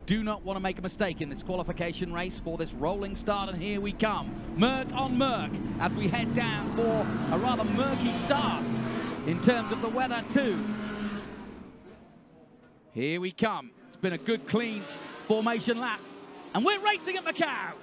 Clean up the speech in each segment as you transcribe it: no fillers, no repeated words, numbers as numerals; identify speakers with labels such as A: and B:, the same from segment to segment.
A: do not want to make a mistake in this qualification race for this rolling start, and here we come. Merc on Merc as we head down for a rather murky start in terms of the weather too. Here we come. It's been a good, clean formation lap, and we're racing at Macau.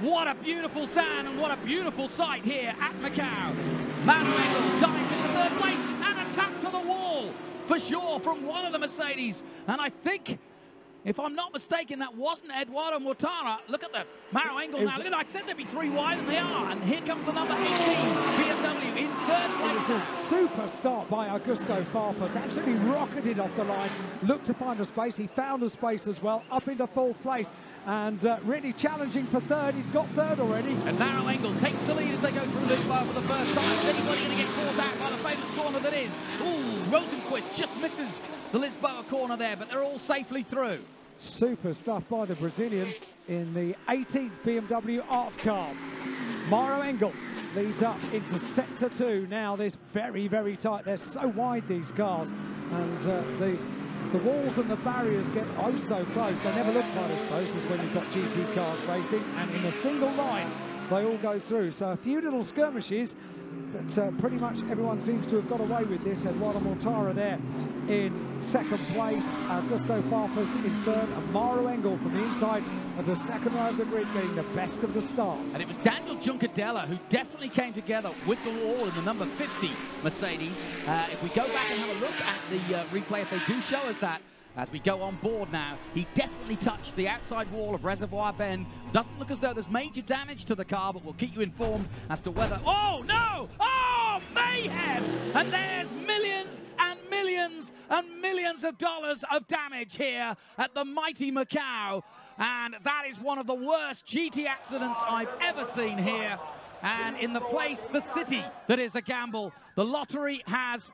A: What a beautiful sound and what a beautiful sight here at Macau. Manuel dives into third place and attack to the wall for sure from one of the Mercedes. And I think, if I'm not mistaken, that wasn't Eduardo Mortara. Look at the Maro angle now. Look at that. I said they'd be 3 wide, and they are. And here comes the number 18 BMW in third place.
B: It was a super start by Augusto Farfus. Absolutely rocketed off the line. Looked to find a space. He found a space as well. Up into 4th place. And really challenging for 3rd. He's got 3rd already.
A: And Maro Engel takes the lead as they go through Lisboa for the first time. Is anybody going to get caught out by the famous corner that is? Ooh, Rosenquist just misses the Lisboa corner there, but they're all safely through.
B: Super stuff by the Brazilian in the 18th BMW Art car. Maro Engel leads up into sector 2. Now this very, very tight. They're so wide, these cars, and the walls and the barriers get oh so close. They never look quite as close as when you've got GT cars racing, and in a single line they all go through. So a few little skirmishes, but pretty much everyone seems to have got away with this. Eduardo Mortara there in 2nd place, Augusto Farfus in 3rd, and Maro Engel from the inside of the 2nd row of the grid getting the best of the starts.
A: And it was Daniel Juncadella who definitely came together with the wall in the number 50 Mercedes. If we go back and have a look at the replay, if they do show us that, as we go on board now, he definitely touched the outside wall of Reservoir Bend. Doesn't look as though there's major damage to the car, but we'll keep you informed as to whether... Oh, no! Oh, mayhem! And there's millions and millions and millions of dollars of damage here at the mighty Macau. And that is one of the worst GT accidents I've ever seen here. And in the place, the city that is a gamble, the lottery has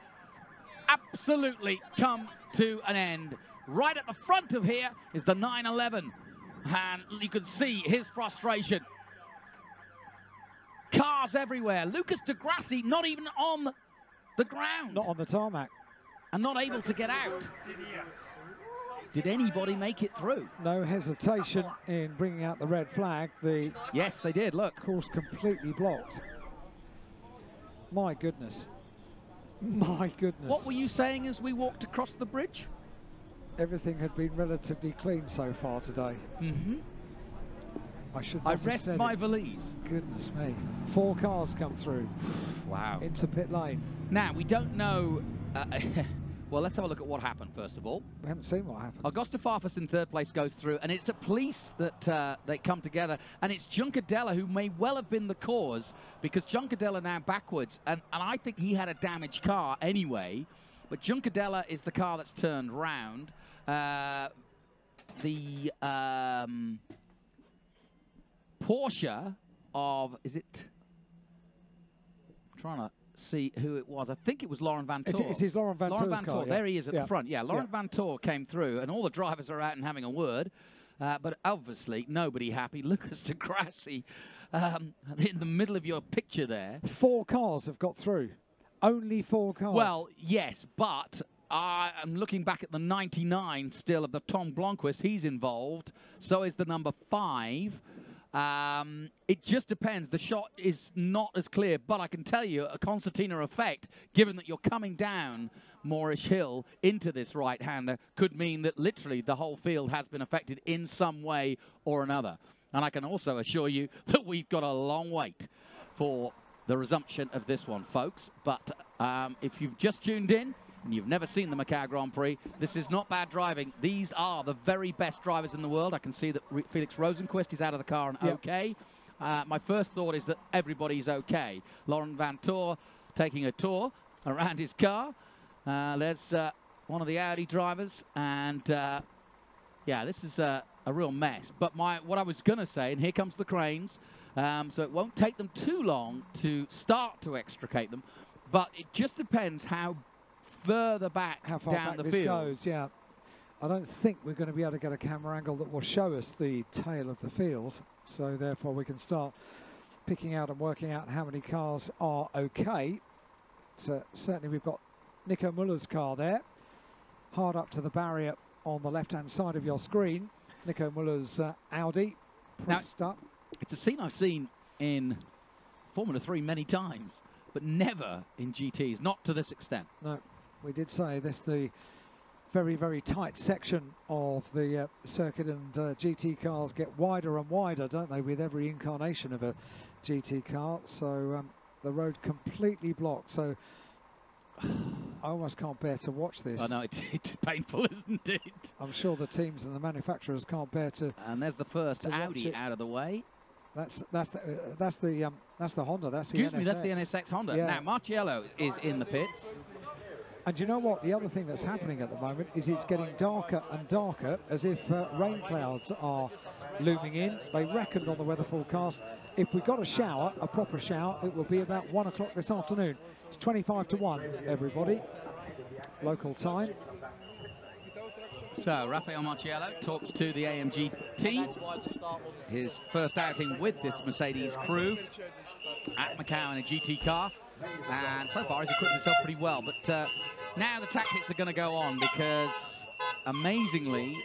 A: absolutely come to an end. Right at the front of here is the 911, and you can see his frustration. Cars everywhere. Lucas de Grassi not even on the ground.
B: Not on the tarmac.
A: And not able to get out. Did anybody make it through?
B: No hesitation in bringing out the red flag.
A: Yes, they did, look.
B: Course completely blocked. My goodness. My goodness.
A: What were you saying as we walked across the bridge?
B: Everything had been relatively clean so far today.
A: Mm-hmm.
B: I
A: rest my valise.
B: Goodness me. 4 cars come through.
A: Wow.
B: Into pit lane.
A: Now, we don't know... well, let's have a look at what happened, first of all.
B: We haven't seen what happened.
A: Augusto Farfus in 3rd place goes through, and it's at police that they come together, and it's Juncadella who may well have been the cause, because Juncadella now backwards, and I think he had a damaged car anyway, but Juncadella is the car that's turned round. The Porsche of, is it, I'm trying to see who it was. I think it was Laurent Vantour.
B: It is Laurent Vantour's car.
A: There he is at the front. Yeah, Laurent Vantour came through, and all the drivers are out and having a word. But obviously, nobody happy. Lucas de Grassi in the middle of your picture there.
B: 4 cars have got through. Only 4 cars.
A: Well, yes, but I'm looking back at the 99 still of the Tom Blomqvist. He's involved. So is the number 5. It just depends. The shot is not as clear, but I can tell you a concertina effect, given that you're coming down Moorish Hill into this right-hander, could mean that literally the whole field has been affected in some way or another. And I can also assure you that we've got a long wait for the resumption of this one, folks. But if you've just tuned in and you've never seen the Macau Grand Prix, this is not bad driving. These are the very best drivers in the world. I can see that Felix Rosenquist is out of the car and okay. My first thought is that everybody's okay. Laurent Vantour taking a tour around his car. There's one of the Audi drivers, and yeah, this is a real mess. But what I was going to say, and here comes the cranes, so it won't take them too long to start to extricate them, but it just depends how further back
B: how far
A: down
B: back
A: the
B: this
A: field
B: goes. Yeah, I don't think we're going to be able to get a camera angle that will show us the tail of the field, so therefore we can start picking out and working out how many cars are okay. So certainly we've got Nico Muller's car there, hard up to the barrier on the left-hand side of your screen. Nico Muller's Audi pressed up.
A: It's a scene I've seen in Formula 3 many times, but never in GTs, not to this extent.
B: No, we did say this the very, very tight section of the circuit, and GT cars get wider and wider, don't they, with every incarnation of a GT car. So the road completely blocked. So I almost can't bear to watch this.
A: I know, it's painful, isn't it?
B: I'm sure the teams and the manufacturers can't bear to.
A: And there's the first Audi out of the way.
B: That's the Honda. That's
A: Excuse
B: the
A: me,
B: NSX.
A: that's the NSX Honda.
B: Yeah.
A: Now Marciello is in the pits.
B: And you know what? The other thing that's happening at the moment is it's getting darker and darker, as if rain clouds are looming in. They reckoned on the weather forecast, if we got a shower, a proper shower, it will be about 1 o'clock this afternoon. It's 25 to 1, everybody. Local time.
A: So Rafael Marciello talks to the AMG team. His first outing with this Mercedes crew at Macau in a GT car. And so far he's equipped himself pretty well. But now the tactics are going to go on, because amazingly,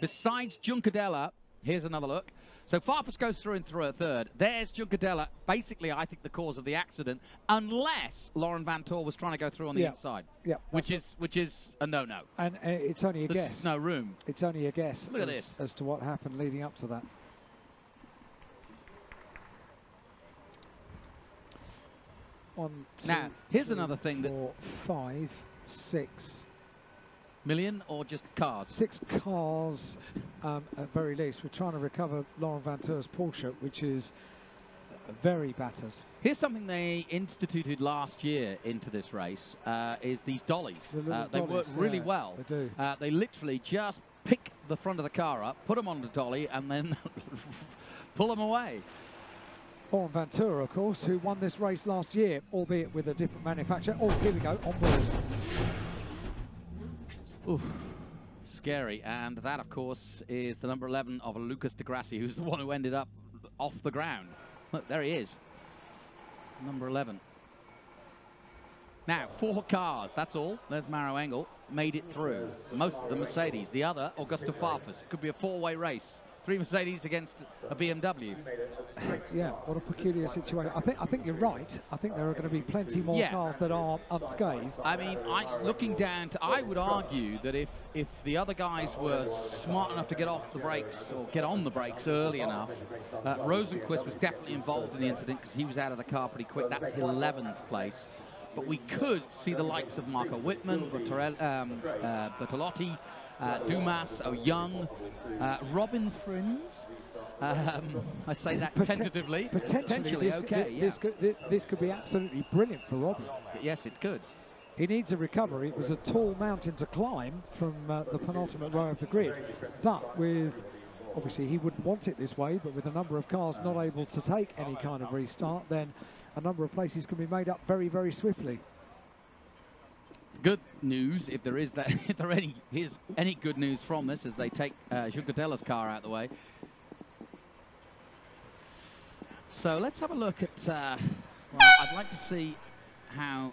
A: besides Juncadella, here's another look. So Farfus goes through a third. There's Juncadella, basically, I think, the cause of the accident, unless Laurent Vantor was trying to go through on the inside.
B: Yeah,
A: which is a no-no.
B: And it's only a guess.
A: There's no room.
B: It's only a guess.
A: Look at this.
B: As to what happened leading up to that. One, two,
A: now, here's
B: three,
A: another thing:
B: 4, 5, 6
A: million, or just cars?
B: 6 cars at very least. We're trying to recover Laurent Vantor's Porsche, which is very battered.
A: Here's something they instituted last year into this race: is these dollies. They work really well.
B: They do.
A: They literally just pick the front of the car up, put them on the dolly, and then pull them away.
B: Laurent Vantor, of course, who won this race last year, albeit with a different manufacturer. Oh, here we go, on board.
A: Oof, scary. And that, of course, is the number 11 of Lucas de Grassi, who's the one who ended up off the ground. Look, there he is. Number 11. Now, 4 cars, that's all. There's Maro Engel, made it through. Most of the Mercedes. The other, Augusto Farfus. It could be a 4-way race. 3 Mercedes against a BMW.
B: Yeah, what a peculiar situation. I think you're right. I think there are going to be plenty more cars that are unscathed.
A: I mean, looking down to, I would argue that if the other guys were smart enough to get off the brakes or get on the brakes early enough, Rosenquist was definitely involved in the incident because he was out of the car pretty quick. That's 11th place. But we could see the likes of Marco Wittmann, Bertolotti, Dumas, Young, Robin Frins. I say that tentatively. Potentially okay.
B: This could be absolutely brilliant for Robin.
A: Yes, it could.
B: He needs a recovery. It was a tall mountain to climb from the penultimate row of the grid. But with, obviously he wouldn't want it this way, but with a number of cars not able to take any kind of restart, then a number of places can be made up very, very swiftly.
A: Good news, if there is that, if there is any good news from this, as they take Jucadella's car out of the way. So let's have a look at. Well, I'd like to see how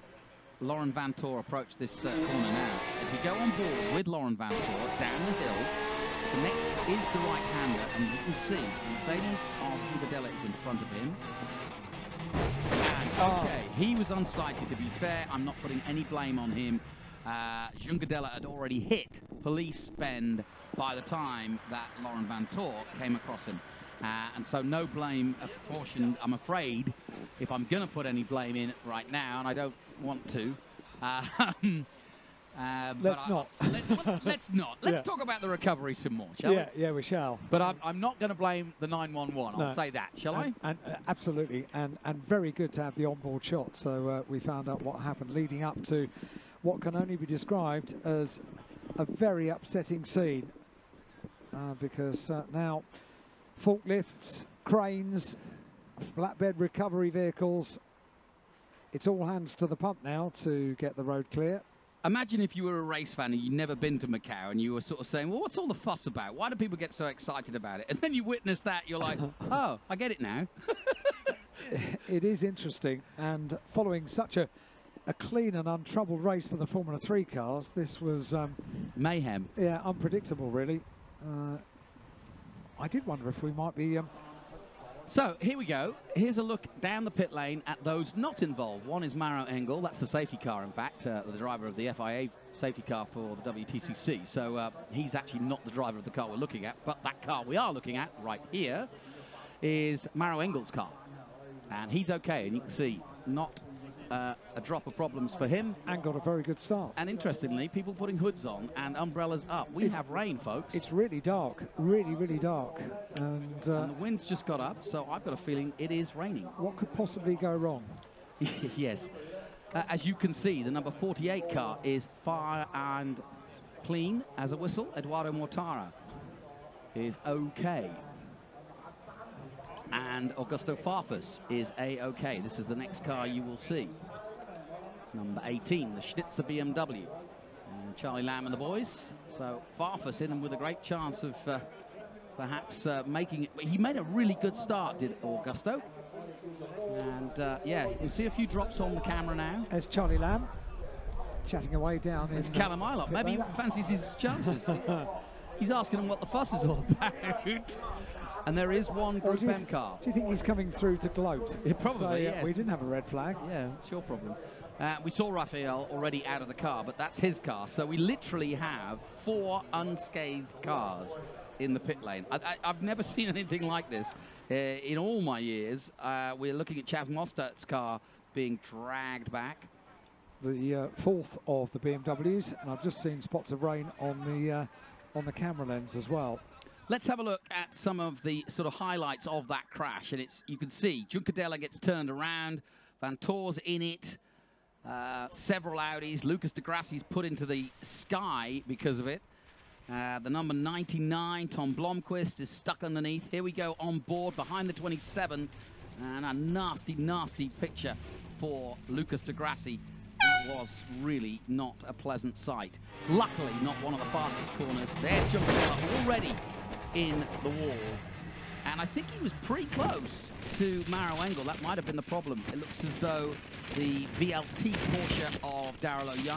A: Laurent Vantor approached this corner now. If you go on board with Laurent Vantor down the hill, the next is the right-hander, and you can see Mercedes of Jucadella is in front of him. Okay, he was unsighted, to be fair. I'm not putting any blame on him. Juncadella had already hit police bend by the time that Laurent Vantor came across him. And so no blame apportioned, I'm afraid, if I'm going to put any blame in right now, and I don't want to.
B: Let's not.
A: Let's not. Let's talk about the recovery some more, shall we?
B: Yeah, we shall.
A: But I'm not going to blame the 911. I'll say that, shall I?
B: And absolutely, and very good to have the onboard shot. So we found out what happened leading up to what can only be described as a very upsetting scene, because now forklifts, cranes, flatbed recovery vehicles, it's all hands to the pump now to get the road clear.
A: Imagine if you were a race fan and you'd never been to Macau and you were sort of saying, well, what's all the fuss about? Why do people get so excited about it? And then you witness that, you're like, oh, I get it now.
B: It is interesting, and following such a a clean and untroubled race for the Formula 3 cars. This was
A: mayhem.
B: Yeah, unpredictable, really. I did wonder if we might be...
A: So here we go. Here's a look down the pit lane at those not involved. One is Maro Engel. That's the safety car, in fact, the driver of the FIA safety car for the WTCC. So he's actually not the driver of the car we're looking at, but that car we are looking at right here is Maro Engel's car. And he's okay, and you can see not a drop of problems for him.
B: And got a very good start.
A: And interestingly, people putting hoods on and umbrellas up. We have rain, folks.
B: It's really dark, really, really dark. And
A: the wind's just got up, so I've got a feeling it is raining.
B: What could possibly go wrong?
A: Yes. As you can see, the number 48 car is fire and clean as a whistle. Eduardo Mortara is okay. And Augusto Farfus is A-OK. This is the next car you will see. Number 18, the Schnitzer BMW. And Charlie Lamb and the boys. So Farfus in and with a great chance of perhaps making it. He made a really good start, did Augusto. And yeah, you can see a few drops on the camera now.
B: There's Charlie Lamb chatting away down.
A: There's Callum Ilott. Maybe he fancies his chances. He's asking him what the fuss is all about. And there is one Group M car.
B: Do you think he's coming through to gloat?
A: Yeah, probably, yes.
B: We didn't have a red flag.
A: Yeah, it's your problem. We saw Raphael already out of the car, but that's his car. So we literally have 4 unscathed cars in the pit lane. I've never seen anything like this in all my years. We're looking at Chaz Mostert's car being dragged back.
B: The 4th of the BMWs, and I've just seen spots of rain on the camera lens as well.
A: Let's have a look at some of the sort of highlights of that crash. And you can see Juncadella gets turned around, Vantoor's in it, several Audis. Lucas de Grassi's put into the sky because of it. The number 99, Tom Blomqvist, is stuck underneath. Here we go on board behind the 27, and a nasty, nasty picture for Lucas de Grassi. That was really not a pleasant sight. Luckily, not one of the fastest corners. There's Juncadella already in the wall. And I think he was pretty close to Maro Engel. That might have been the problem. It looks as though the VLT Porsche of Darrell O'Young